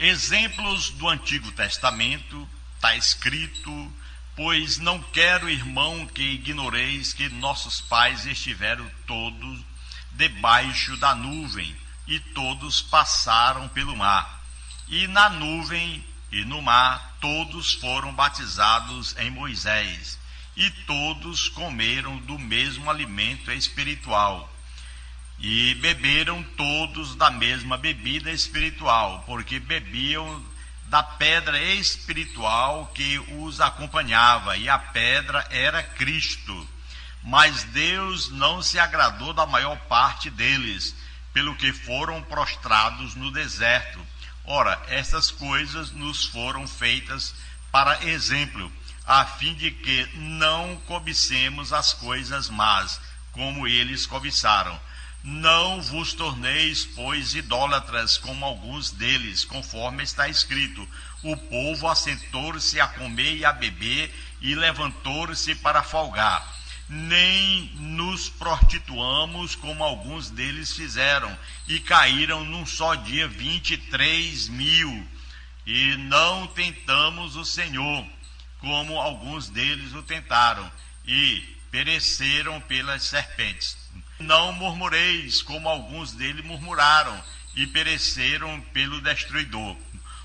Exemplos do Antigo Testamento, está escrito: pois não quero, irmão, que ignoreis que nossos pais estiveram todos debaixo da nuvem, e todos passaram pelo mar. E na nuvem e no mar todos foram batizados em Moisés, e todos comeram do mesmo alimento espiritual, e beberam todos da mesma bebida espiritual, porque bebiam da pedra espiritual que os acompanhava, e a pedra era Cristo. Mas Deus não se agradou da maior parte deles, pelo que foram prostrados no deserto. Ora, estas coisas nos foram feitas para exemplo, a fim de que não cobicemos as coisas más, como eles cobiçaram. Não vos torneis, pois, idólatras, como alguns deles, conforme está escrito: o povo assentou-se a comer e a beber, e levantou-se para folgar. Nem nos prostituamos, como alguns deles fizeram, e caíram num só dia 23.000. E não tentamos o Senhor, como alguns deles o tentaram, e pereceram pelas serpentes. Não murmureis, como alguns deles murmuraram, e pereceram pelo destruidor.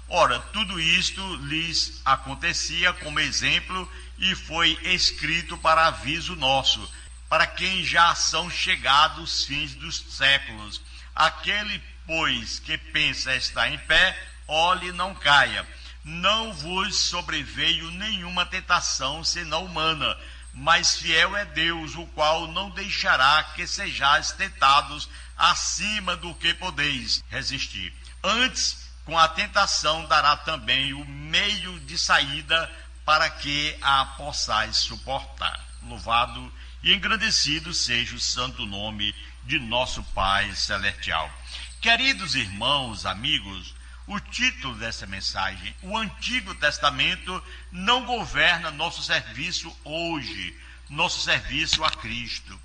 Ora, tudo isto lhes acontecia como exemplo, e foi escrito para aviso nosso, para quem já são chegados os fins dos séculos. Aquele, pois, que pensa estar em pé, olhe, não caia. Não vos sobreveio nenhuma tentação senão humana, mas fiel é Deus, o qual não deixará que sejais tentados acima do que podeis resistir. Antes, com a tentação, dará também o meio de saída, para que a possais suportar. Louvado e engrandecido seja o santo nome de nosso Pai Celestial. Queridos irmãos, amigos, o título dessa mensagem: o Antigo Testamento não governa nosso serviço hoje, nosso serviço a Cristo.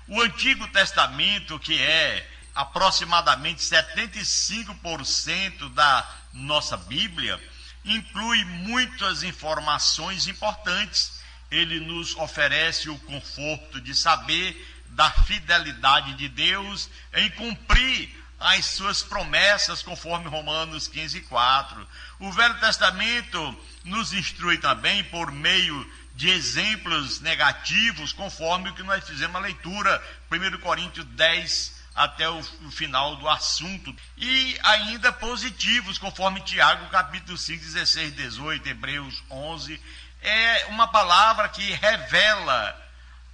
O Antigo Testamento, que é aproximadamente 75% da nossa Bíblia, inclui muitas informações importantes. Ele nos oferece o conforto de saber da fidelidade de Deus em cumprir as suas promessas, conforme Romanos 15:4. O Velho Testamento nos instrui também por meio de exemplos negativos, conforme o que nós fizemos a leitura, 1 Coríntios 10, até o final do assunto, e ainda positivos, conforme Tiago, capítulo 5, 16, 18, Hebreus 11. É uma palavra que revela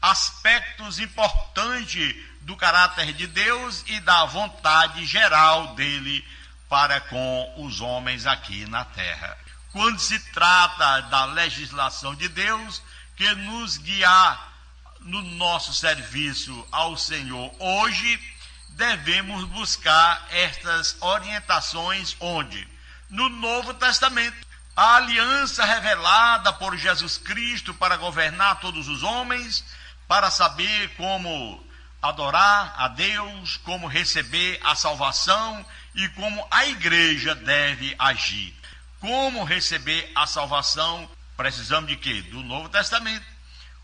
aspectos importantes do caráter de Deus e da vontade geral dele para com os homens aqui na terra. Quando se trata da legislação de Deus, que nos guiar no nosso serviço ao Senhor hoje, devemos buscar estas orientações onde? No Novo Testamento. A aliança revelada por Jesus Cristo para governar todos os homens, para saber como adorar a Deus, como receber a salvação e como a igreja deve agir. Como receber a salvação? Precisamos de quê? Do Novo Testamento.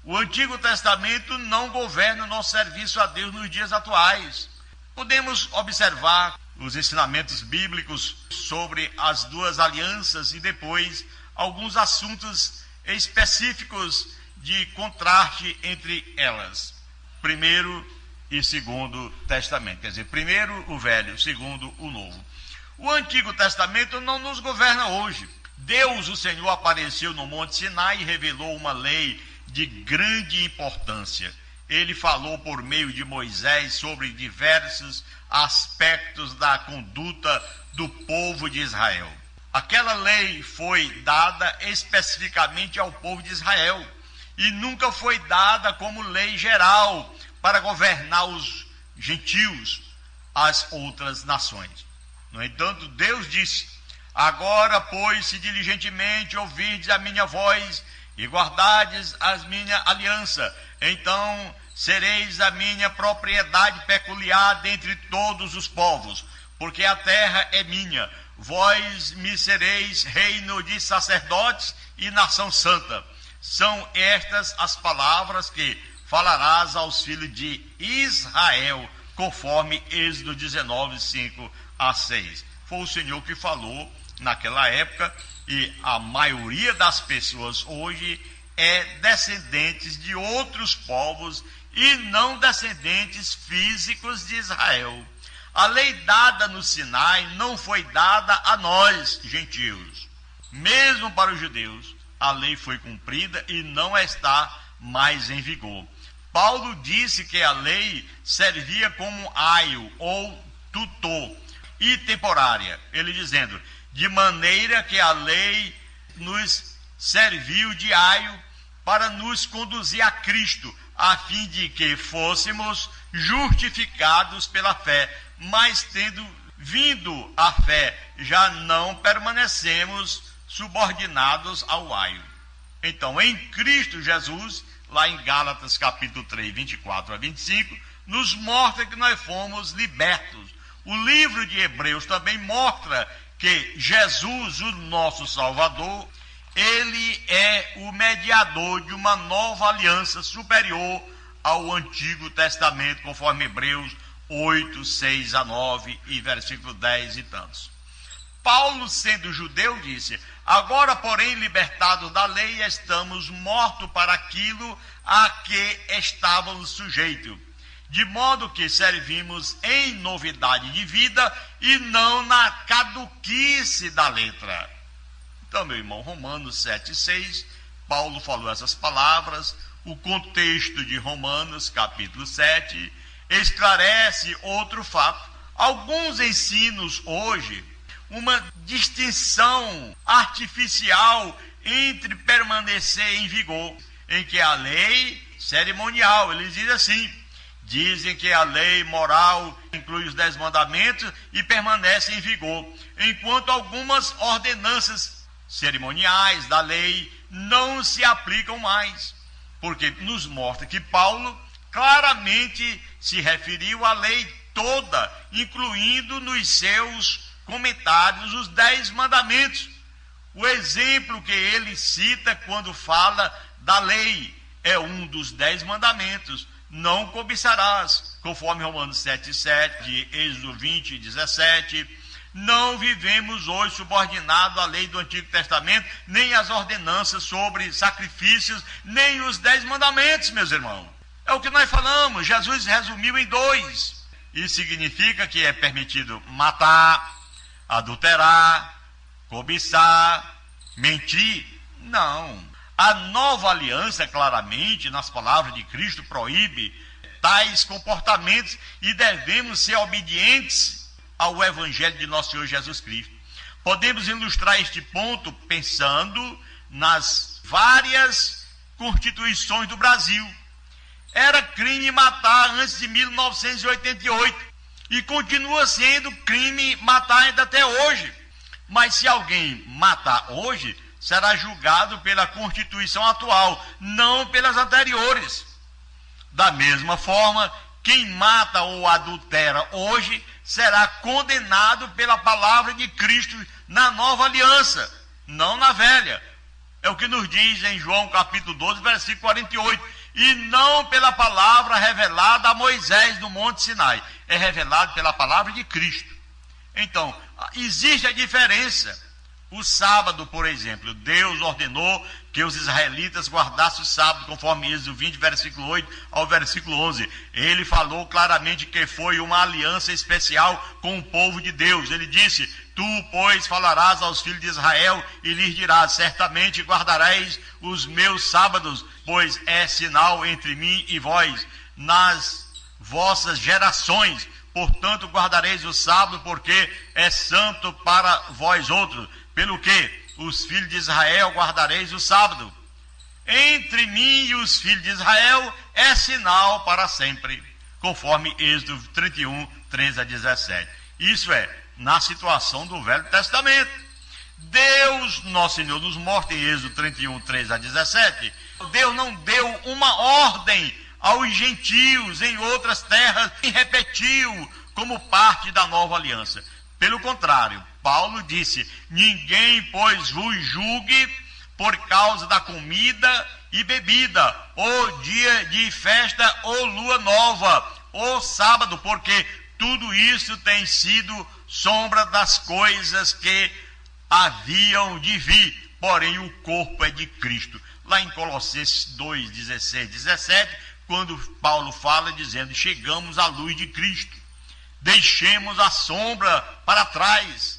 O Antigo Testamento não governa o nosso serviço a Deus nos dias atuais. Podemos observar os ensinamentos bíblicos sobre as duas alianças e depois alguns assuntos específicos de contraste entre elas. Primeiro e Segundo Testamento. Quer dizer, primeiro o Velho, segundo o Novo. O Antigo Testamento não nos governa hoje. Deus, o Senhor, apareceu no Monte Sinai e revelou uma lei de grande importância. Ele falou por meio de Moisés sobre diversos aspectos da conduta do povo de Israel. Aquela lei foi dada especificamente ao povo de Israel e nunca foi dada como lei geral para governar os gentios, as outras nações. No entanto, Deus disse: agora, pois, se diligentemente ouvirdes a minha voz e guardardes a minha aliança, então sereis a minha propriedade peculiar dentre todos os povos, porque a terra é minha. vós me sereis reino de sacerdotes e nação santa. São estas as palavras que falarás aos filhos de Israel, conforme Êxodo 19, 5 a 6. Foi o Senhor que falou naquela época, e a maioria das pessoas hoje é descendentes de outros povos e não descendentes físicos de Israel. A lei dada no Sinai não foi dada a nós, gentios. Mesmo para os judeus, a lei foi cumprida e não está mais em vigor. Paulo disse que a lei servia como aio ou tutor e temporária. Ele dizendo, de maneira que a lei nos serviu de aio para nos conduzir a Cristo, a fim de que fôssemos justificados pela fé. Mas tendo vindo a fé, já não permanecemos subordinados ao aio. Então, em Cristo Jesus, lá em Gálatas capítulo 3, 24 a 25, nos mostra que nós fomos libertos. O livro de Hebreus também mostra que Jesus, o nosso Salvador, ele é o mediador de uma nova aliança superior ao Antigo Testamento, conforme Hebreus 8, 6 a 9 e versículo 10 e tantos. Paulo, sendo judeu, disse, agora, porém, libertados da lei, estamos mortos para aquilo a que estávamos sujeitos, de modo que servimos em novidade de vida e não na caduquice da letra. Então, meu irmão, Romanos 7, 6, Paulo falou essas palavras. O contexto de Romanos capítulo 7 esclarece outro fato. Alguns ensinos hoje, uma distinção artificial entre permanecer em vigor, em que a lei cerimonial, eles dizem assim, dizem que a lei moral inclui os 10 mandamentos e permanece em vigor, enquanto algumas ordenanças cerimoniais da lei não se aplicam mais, porque nos mostra que Paulo claramente se referiu à lei toda, incluindo nos seus comentários os 10 mandamentos. O exemplo que ele cita quando fala da lei é um dos 10 mandamentos. Não cobiçarás, conforme Romanos 7, 7, Êxodo 20, 17. Não vivemos hoje subordinados à lei do Antigo Testamento, nem às ordenanças sobre sacrifícios, nem os 10 mandamentos, meus irmãos. É o que nós falamos, Jesus resumiu em 2. Isso significa que é permitido matar, adulterar, cobiçar, mentir? Não. A nova aliança, claramente, nas palavras de Cristo, proíbe tais comportamentos e devemos ser obedientes ao Evangelho de nosso Senhor Jesus Cristo. Podemos ilustrar este ponto pensando nas várias constituições do Brasil. Era crime matar antes de 1988 e continua sendo crime matar ainda até hoje. Mas se alguém matar hoje, será julgado pela Constituição atual, não pelas anteriores. Da mesma forma, quem mata ou adultera hoje será condenado pela palavra de Cristo na nova aliança, não na velha. É o que nos diz em João capítulo 12, versículo 48. E não pela palavra revelada a Moisés no Monte Sinai. É revelado pela palavra de Cristo. Então, existe a diferença. O sábado, por exemplo, Deus ordenou que os israelitas guardassem o sábado, conforme Êxodo 20, versículo 8 ao versículo 11. Ele falou claramente que foi uma aliança especial com o povo de Deus. Ele disse, tu, pois, falarás aos filhos de Israel e lhes dirás, certamente guardareis os meus sábados, pois é sinal entre mim e vós nas vossas gerações. Portanto, guardareis o sábado, porque é santo para vós outros. Pelo que os filhos de Israel guardareis o sábado. Entre mim e os filhos de Israel é sinal para sempre, conforme Êxodo 31, 13 a 17. Isso é, na situação do Velho Testamento. Deus, nosso Senhor, nos mostra em Êxodo 31, 13 a 17, Deus não deu uma ordem aos gentios em outras terras e repetiu como parte da nova aliança. Pelo contrário, Paulo disse: ninguém, pois, vos julgue por causa da comida e bebida, ou dia de festa, ou lua nova, ou sábado, porque tudo isso tem sido sombra das coisas que haviam de vir, porém o corpo é de Cristo. Lá em Colossenses 2, 16, 17, quando Paulo fala dizendo: chegamos à luz de Cristo, deixemos a sombra para trás,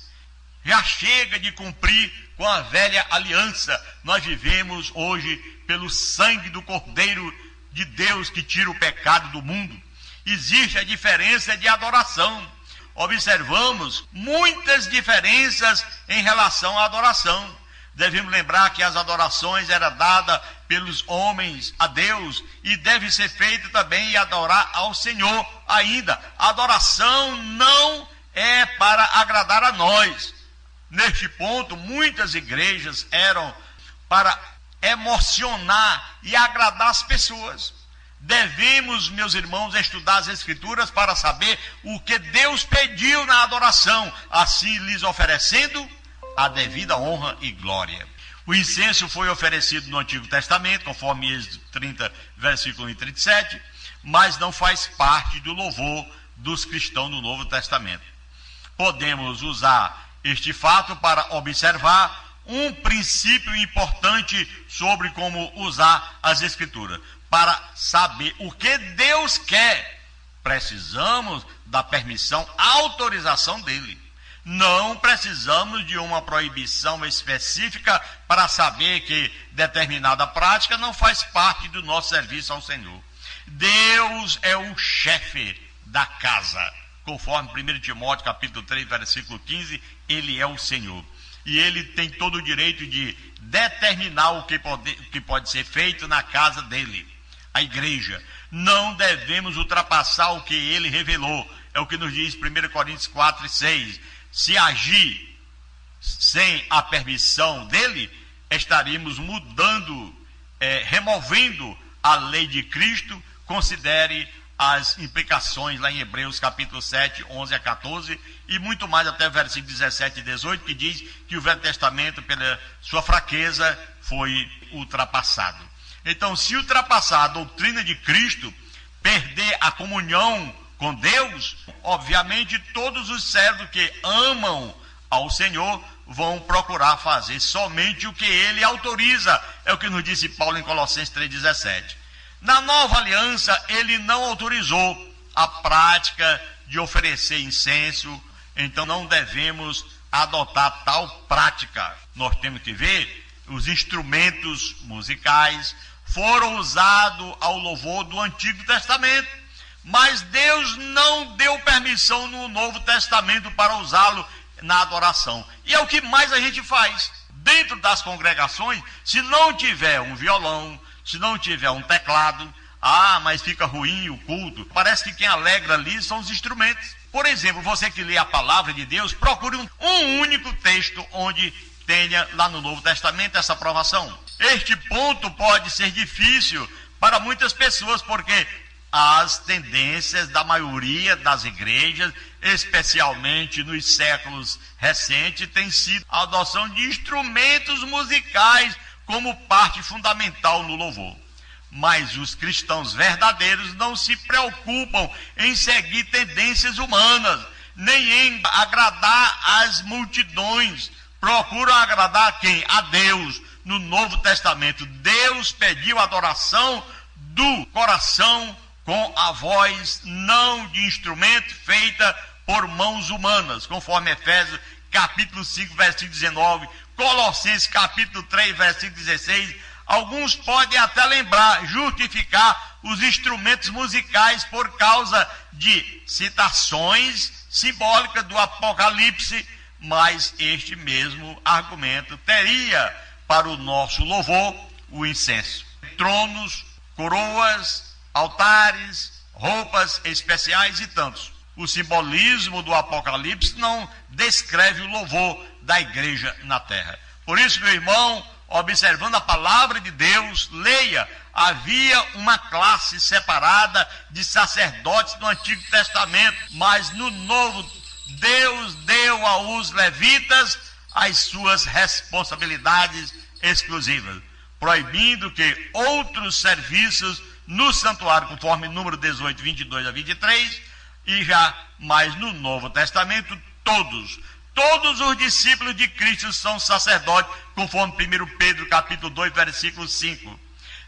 já chega de cumprir com a velha aliança. Nós vivemos hoje pelo sangue do Cordeiro de Deus que tira o pecado do mundo. Existe a diferença de adoração. Observamos muitas diferenças em relação à adoração. Devemos lembrar que as adorações eram dadas pelos homens a Deus e deve ser feito também e adorar ao Senhor ainda. A adoração não é para agradar a nós. Neste ponto, muitas igrejas eram para emocionar e agradar as pessoas. Devemos, meus irmãos, estudar as Escrituras para saber o que Deus pediu na adoração, assim lhes oferecendo a devida honra e glória. O incenso foi oferecido no Antigo Testamento, conforme Êxodo 30, versículo 37, mas não faz parte do louvor dos cristãos no Novo Testamento. Podemos usar este fato para observar um princípio importante sobre como usar as Escrituras. Para saber o que Deus quer, precisamos da permissão, autorização dele. Não precisamos de uma proibição específica para saber que determinada prática não faz parte do nosso serviço ao Senhor. Deus é o chefe da casa. Conforme 1 Timóteo capítulo 3, versículo 15, ele é o Senhor. E ele tem todo o direito de determinar o que pode ser feito na casa dele, a igreja. Não devemos ultrapassar o que ele revelou. É o que nos diz 1 Coríntios 4 e 6. Se agir sem a permissão dele, estaríamos removendo a lei de Cristo. Considere as implicações lá em Hebreus capítulo 7, 11 a 14, e muito mais até o versículo 17 e 18, que diz que o Velho Testamento, pela sua fraqueza, foi ultrapassado. Então, se ultrapassar a doutrina de Cristo, perder a comunhão com Deus, obviamente todos os servos que amam ao Senhor vão procurar fazer somente o que ele autoriza. É o que nos disse Paulo em Colossenses 3,17. Na nova aliança, ele não autorizou a prática de oferecer incenso, então não devemos adotar tal prática. Nós temos que ver, os instrumentos musicais foram usados ao louvor do Antigo Testamento, mas Deus não deu permissão no Novo Testamento para usá-lo na adoração. E é o que mais a gente faz. Dentro das congregações, se não tiver um violão, se não tiver um teclado, mas fica ruim o culto. Parece que quem alegra ali são os instrumentos. Por exemplo, você que lê a palavra de Deus, procure um único texto onde tenha lá no Novo Testamento essa aprovação. Este ponto pode ser difícil para muitas pessoas, porque as tendências da maioria das igrejas, especialmente nos séculos recentes, tem sido a adoção de instrumentos musicais como parte fundamental no louvor. Mas os cristãos verdadeiros não se preocupam em seguir tendências humanas, nem em agradar as multidões. Procuram agradar quem? A Deus. No Novo Testamento, Deus pediu adoração do coração com a voz, não de instrumento feita por mãos humanas, conforme Efésios capítulo 5, versículo 19, Colossenses capítulo 3, versículo 16. Alguns podem até lembrar, justificar os instrumentos musicais por causa de citações simbólicas do Apocalipse, mas este mesmo argumento teria para o nosso louvor o incenso. Tronos, coroas, altares, roupas especiais e tantos. O simbolismo do Apocalipse não descreve o louvor da igreja na terra. Por isso, meu irmão, observando a palavra de Deus, leia. Havia uma classe separada de sacerdotes no Antigo Testamento, mas no Novo Deus deu aos levitas as suas responsabilidades exclusivas, proibindo que outros serviços no santuário, conforme número 18, 22 a 23, e já mais no Novo Testamento, todos os discípulos de Cristo são sacerdotes, conforme 1 Pedro capítulo 2, versículo 5.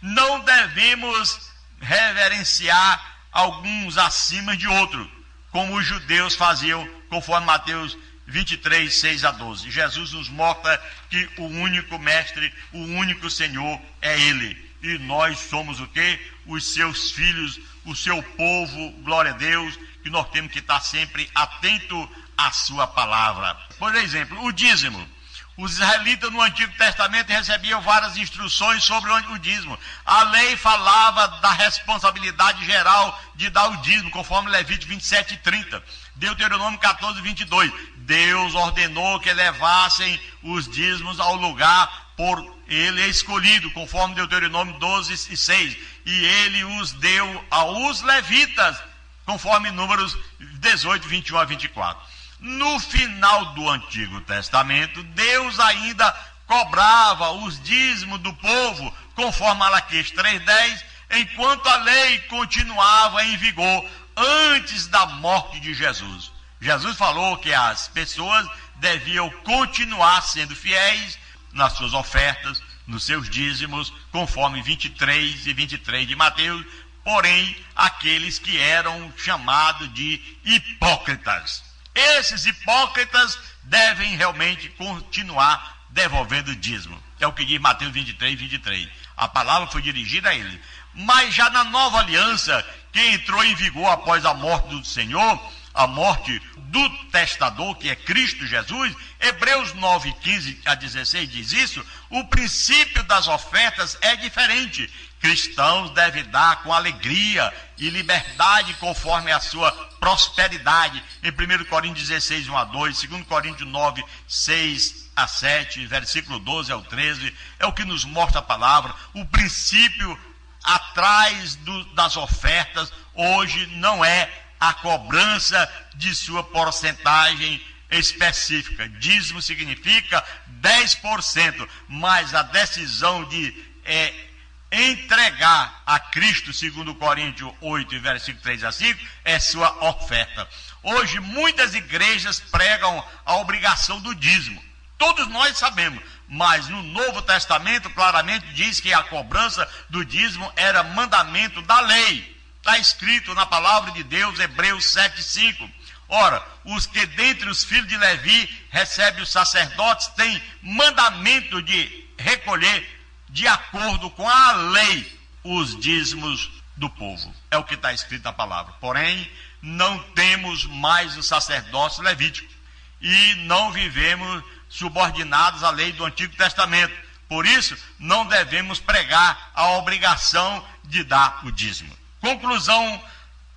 Não devemos reverenciar alguns acima de outros, como os judeus faziam, conforme Mateus 23, 6 a 12. Jesus nos mostra que o único mestre, o único Senhor é Ele. E nós somos o quê? Os seus filhos, o seu povo, glória a Deus, que nós temos que estar sempre atento à sua palavra. Por exemplo, o dízimo. Os israelitas no Antigo Testamento recebiam várias instruções sobre o dízimo. A lei falava da responsabilidade geral de dar o dízimo, conforme Levítico 27 e 30. Deuteronômio 14, 22. Deus ordenou que levassem os dízimos ao lugar por ele escolhido, conforme Deuteronômio 12 e 6. E ele os deu aos levitas, conforme Números 18, 21 a 24. No final do Antigo Testamento, Deus ainda cobrava os dízimos do povo, conforme Malaquias 3:10, enquanto a lei continuava em vigor antes da morte de Jesus. Jesus falou que as pessoas deviam continuar sendo fiéis nas suas ofertas, nos seus dízimos, conforme 23 e 23 de Mateus, porém, aqueles que eram chamados de hipócritas. Esses hipócritas devem realmente continuar devolvendo o dízimo. É o que diz Mateus 23, 23. A palavra foi dirigida a eles. Mas já na nova aliança, que entrou em vigor após a morte do Senhor, a morte do testador, que é Cristo Jesus, Hebreus 9, 15 a 16 diz isso, o princípio das ofertas é diferente. Cristãos devem dar com alegria e liberdade conforme a sua prosperidade. Em 1 Coríntios 16, 1 a 2, 2 Coríntios 9, 6 a 7, versículo 12 ao 13, é o que nos mostra a palavra. O princípio atrás das ofertas hoje não é a cobrança de sua porcentagem específica. Dízimo significa 10%, mas a decisão de entregar a Cristo, segundo Coríntios 8, versículo 3 a 5, é sua oferta. Hoje muitas igrejas pregam a obrigação do dízimo. Todos nós sabemos, mas no Novo Testamento claramente diz que a cobrança do dízimo era mandamento da lei. Está escrito na palavra de Deus, Hebreus 7, 5. Ora, os que dentre os filhos de Levi recebem os sacerdotes têm mandamento de recolher de acordo com a lei os dízimos do povo. É o que está escrito na palavra. Porém, não temos mais os sacerdotes levíticos e não vivemos subordinados à lei do Antigo Testamento. Por isso, não devemos pregar a obrigação de dar o dízimo. Conclusão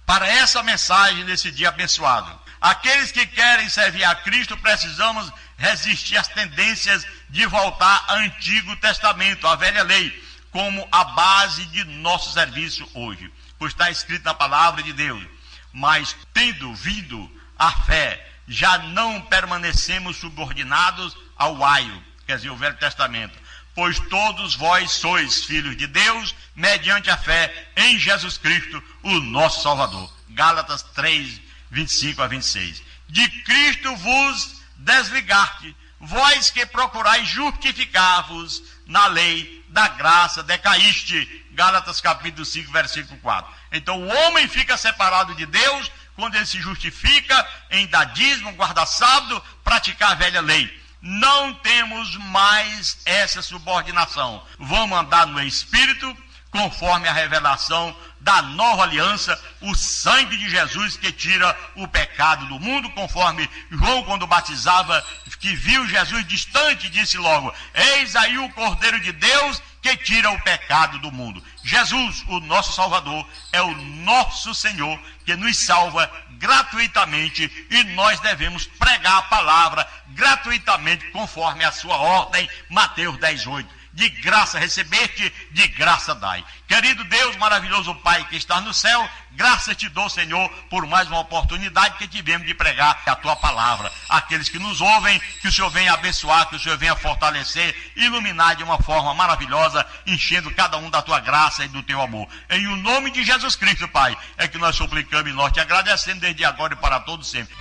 para essa mensagem desse dia abençoado. Aqueles que querem servir a Cristo precisamos resistir às tendências de voltar ao Antigo Testamento, à velha lei, como a base de nosso serviço hoje. Pois está escrito na palavra de Deus: mas tendo vindo a fé, já não permanecemos subordinados ao aio, quer dizer, o Velho Testamento. Pois todos vós sois filhos de Deus, mediante a fé em Jesus Cristo, o nosso Salvador. Gálatas 3, 25 a 26. De Cristo vos desligaste, vós que procurais justificar-vos na lei da graça, decaíste. Gálatas capítulo 5, versículo 4. Então o homem fica separado de Deus quando ele se justifica em dar dízimo, guardar sábado, praticar a velha lei. Não temos mais essa subordinação. Vamos andar no Espírito, conforme a revelação da nova aliança, o sangue de Jesus que tira o pecado do mundo, conforme João, quando batizava, que viu Jesus distante, disse logo: eis aí o Cordeiro de Deus que tira o pecado do mundo. Jesus, o nosso Salvador, é o nosso Senhor, que nos salva gratuitamente, e nós devemos pregar a palavra gratuitamente, conforme a sua ordem, Mateus 10, 8. de graça recebeste, de graça dai. Querido Deus, maravilhoso Pai que está no céu, graças te dou, Senhor, por mais uma oportunidade que tivemos de pregar a tua palavra. Aqueles que nos ouvem, que o Senhor venha abençoar, que o Senhor venha fortalecer, iluminar de uma forma maravilhosa, enchendo cada um da tua graça e do teu amor. Em o nome de Jesus Cristo, Pai, é que nós suplicamos e nós te agradecemos desde agora e para todos sempre.